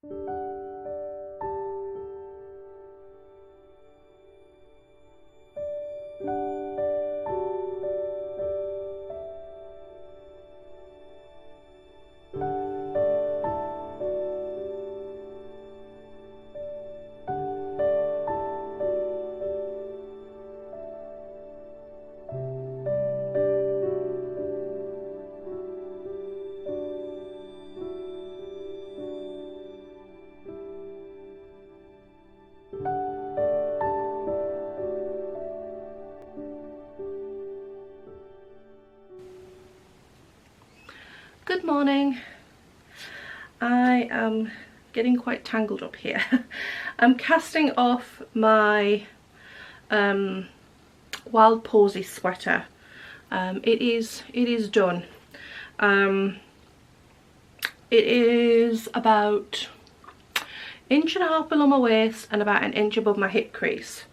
Good morning. I am getting quite tangled up here. I'm casting off my Wild Posy sweater. It is done. It is about 1.5 inches below my waist and about 1 inch above my hip crease,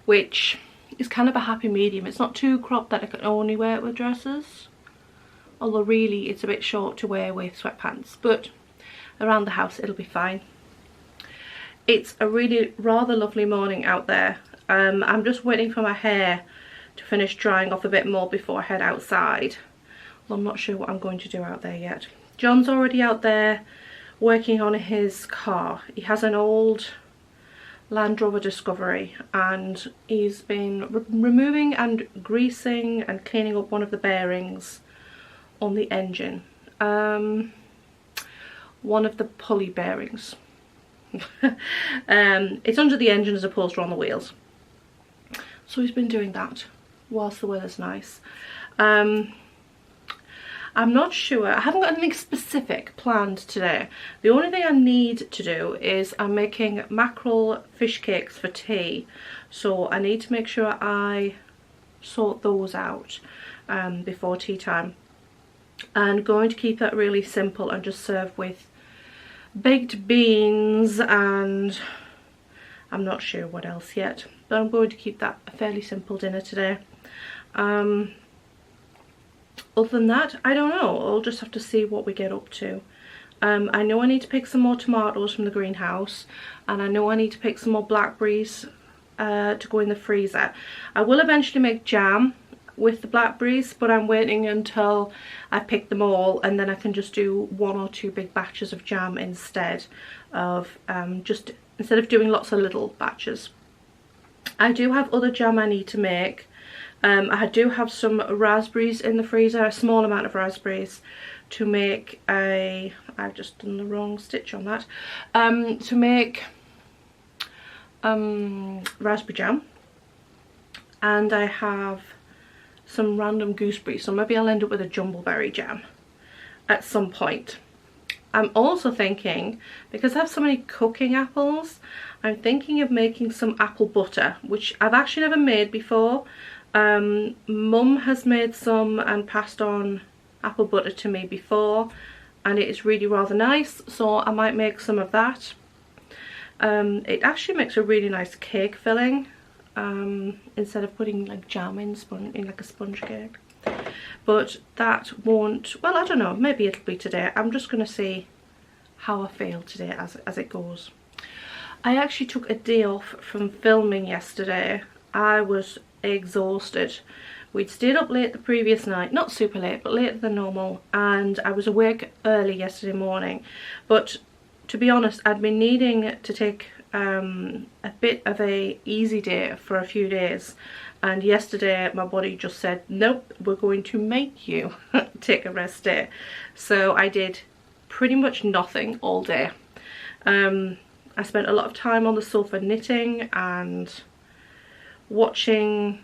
which is kind of a happy medium. It's not too cropped that I can only wear it with dresses, although really it's a bit short to wear with sweatpants, but around the house it'll be fine. It's a really rather lovely morning out there. I'm just waiting for my hair to finish drying off a bit more before I head outside. Well, I'm not sure what I'm going to do out there yet. John's already out there working on his car. He has an old Land Rover Discovery and he's been removing and greasing and cleaning up one of the bearings on the engine, one of the pulley bearings. It's under the engine as opposed to on the wheels, so he's been doing that whilst the weather's nice. I'm not sure, I haven't got anything specific planned today. The only thing I need to do is I'm making mackerel fish cakes for tea, so I need to make sure I sort those out before tea time. And going to keep that really simple and just serve with baked beans and I'm not sure what else yet, but I'm going to keep that a fairly simple dinner today. Other than that, I don't know, I'll just have to see what we get up to. I know I need to pick some more tomatoes from the greenhouse, and I know I need to pick some more blackberries to go in the freezer. I will eventually make jam with the blackberries, but I'm waiting until I pick them all and then I can just do 1 or 2 big batches of jam instead of instead of doing lots of little batches. I do have other jam I need to make. I do have some raspberries in the freezer, a small amount of raspberries to make a, I've just done the wrong stitch on that, to make raspberry jam, and I have some random gooseberries, so maybe I'll end up with a jumbleberry jam at some point. I'm also thinking, because I have so many cooking apples, I'm thinking of making some apple butter, which I've actually never made before. Mum has made some and passed on apple butter to me before, and it is really rather nice, so I might make some of that. It actually makes a really nice cake filling, instead of putting like jam in like a sponge cake. But that won't, well, I don't know, maybe it'll be today. I'm just going to see how I feel today as it goes. I actually took a day off from filming yesterday. I was exhausted. We'd stayed up late the previous night, not super late, but later than normal, and I was awake early yesterday morning. But to be honest, I'd been needing to take a bit of a easy day for a few days, and yesterday my body just said, nope, we're going to make you take a rest day. So I did pretty much nothing all day. I spent a lot of time on the sofa knitting and watching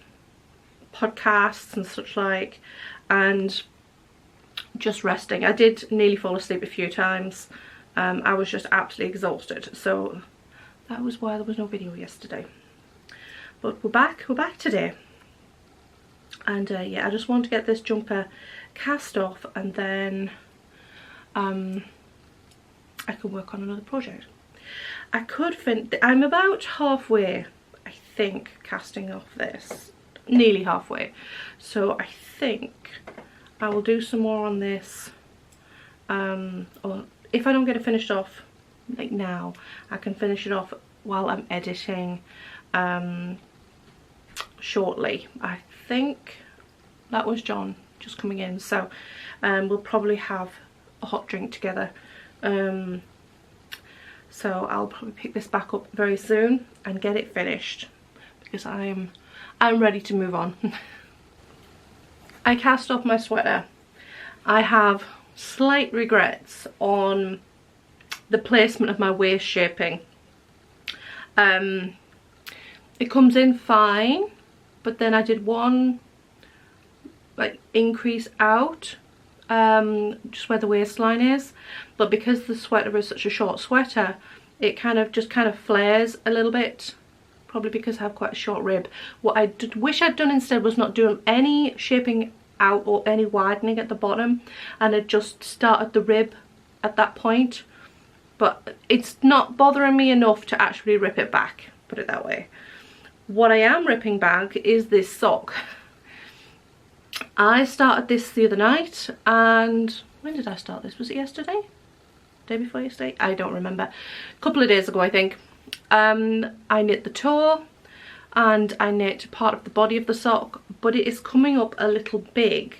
podcasts and such like, and just resting. I did nearly fall asleep a few times. I was just absolutely exhausted, so that was why there was no video yesterday. But we're back today, and yeah, I just want to get this jumper cast off, and then I can work on another project. I could I'm about halfway, I think, casting off this, nearly halfway, so I think I will do some more on this, or if I don't get it finished off like now. I can finish it off while I'm editing shortly. I think that was John just coming in, so we'll probably have a hot drink together. So I'll probably pick this back up very soon and get it finished, because I'm ready to move on. I cast off my sweater. I have slight regrets on the placement of my waist shaping. It comes in fine, but then I did one like increase out just where the waistline is, but because the sweater is such a short sweater, it kind of flares a little bit, probably because I have quite a short rib. What I wish I'd done instead was not doing any shaping out or any widening at the bottom, and I'd just started the rib at that point, but it's not bothering me enough to actually rip it back, put it that way. What I am ripping back is this sock. I started this the other night, and when did I start this? Was it yesterday? Day before yesterday? I don't remember. A couple of days ago, I think. I knit the toe and I knit part of the body of the sock, but it is coming up a little big.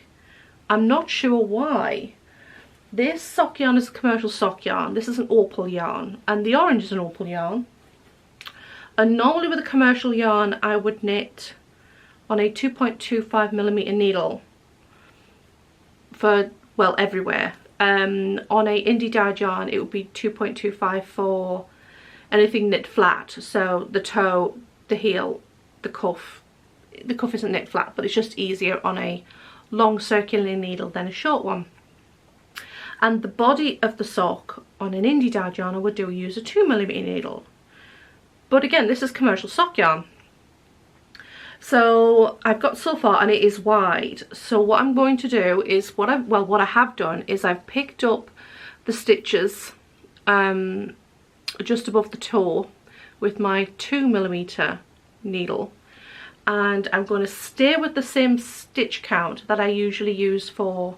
I'm not sure why. This sock yarn is a commercial sock yarn. This is an opal yarn, and the orange is an opal yarn. And normally with a commercial yarn, I would knit on a 2.25mm needle for, well, everywhere. On a indie dyed yarn, it would be 2.25 for anything knit flat, so the toe, the heel, the cuff. The cuff isn't knit flat, but it's just easier on a long circular needle than a short one. And the body of the sock on an indie dyed yarn, I would use a 2mm needle. But again, this is commercial sock yarn. So I've got so far, and it is wide. So what I'm going to do is, what I have done is I've picked up the stitches just above the toe with my 2mm needle, and I'm going to stay with the same stitch count that I usually use for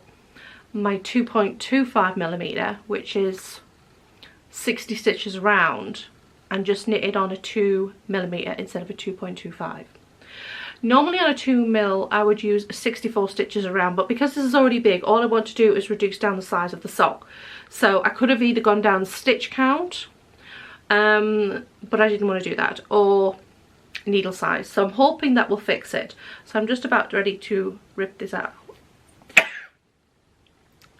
my 2.25mm, which is 60 stitches around, and just knit it on a 2mm instead of a 2.25. Normally on a 2mm I would use 64 stitches around, but because this is already big, all I want to do is reduce down the size of the sock. So I could have either gone down stitch count, but I didn't want to do that, or needle size. So I'm hoping that will fix it. So I'm just about ready to rip this out.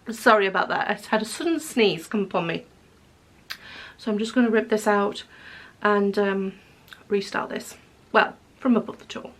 Sorry about that, I had a sudden sneeze come upon me. So I'm just going to rip this out and restart this, well, from above the toe.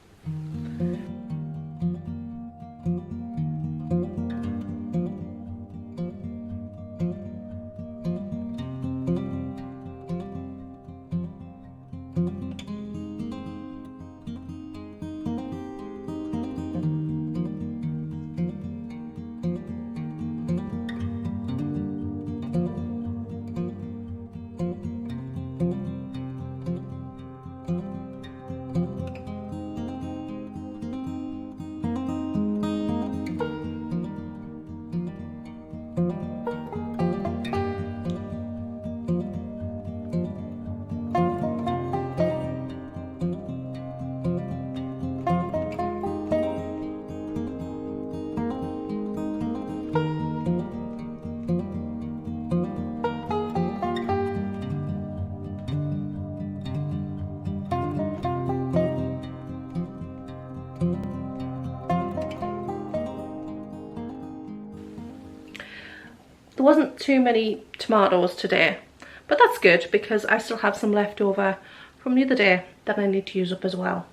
There wasn't too many tomatoes today, but that's good because I still have some left over from the other day that I need to use up as well.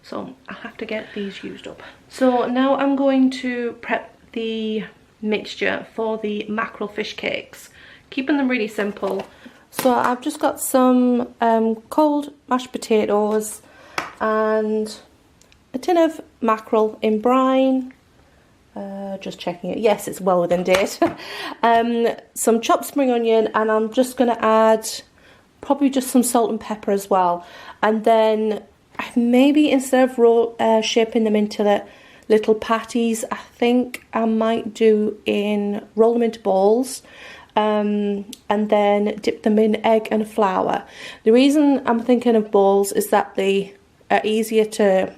So I'll have to get these used up. So now I'm going to prep the mixture for the mackerel fish cakes, keeping them really simple. So I've just got some cold mashed potatoes and a tin of mackerel in brine. Just checking it. Yes, it's well within date. Some chopped spring onion, and I'm just going to add probably just some salt and pepper as well. And then maybe instead of shaping them into the little patties, I think I might roll them into balls, and then dip them in egg and flour. The reason I'm thinking of balls is that they are easier to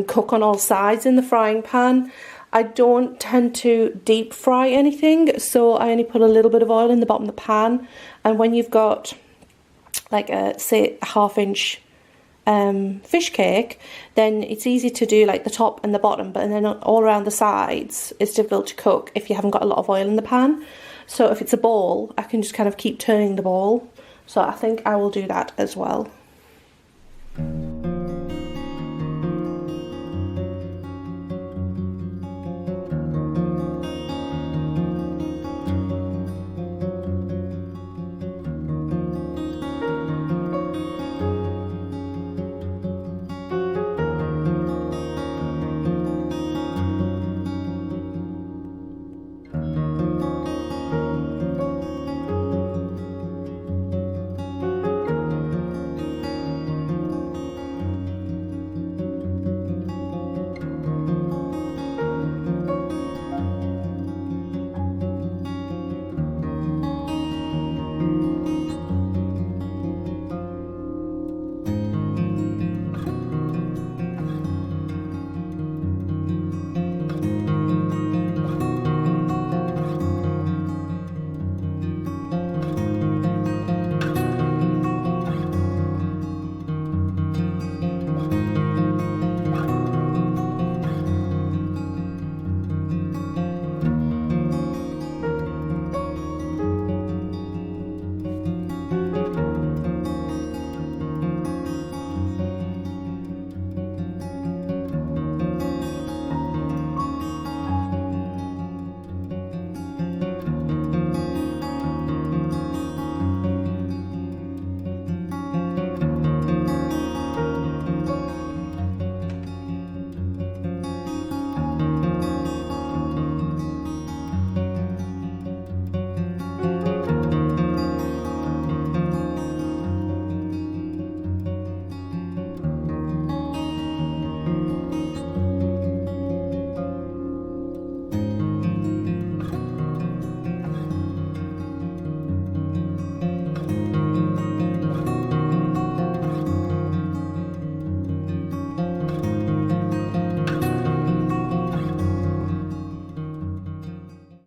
cook on all sides in the frying pan. I don't tend to deep fry anything, so I only put a little bit of oil in the bottom of the pan. And when you've got like a, say, a half-inch fish cake, then it's easy to do like the top and the bottom, but then all around the sides it's difficult to cook if you haven't got a lot of oil in the pan. So if it's a ball, I can just kind of keep turning the ball. So I think I will do that as well.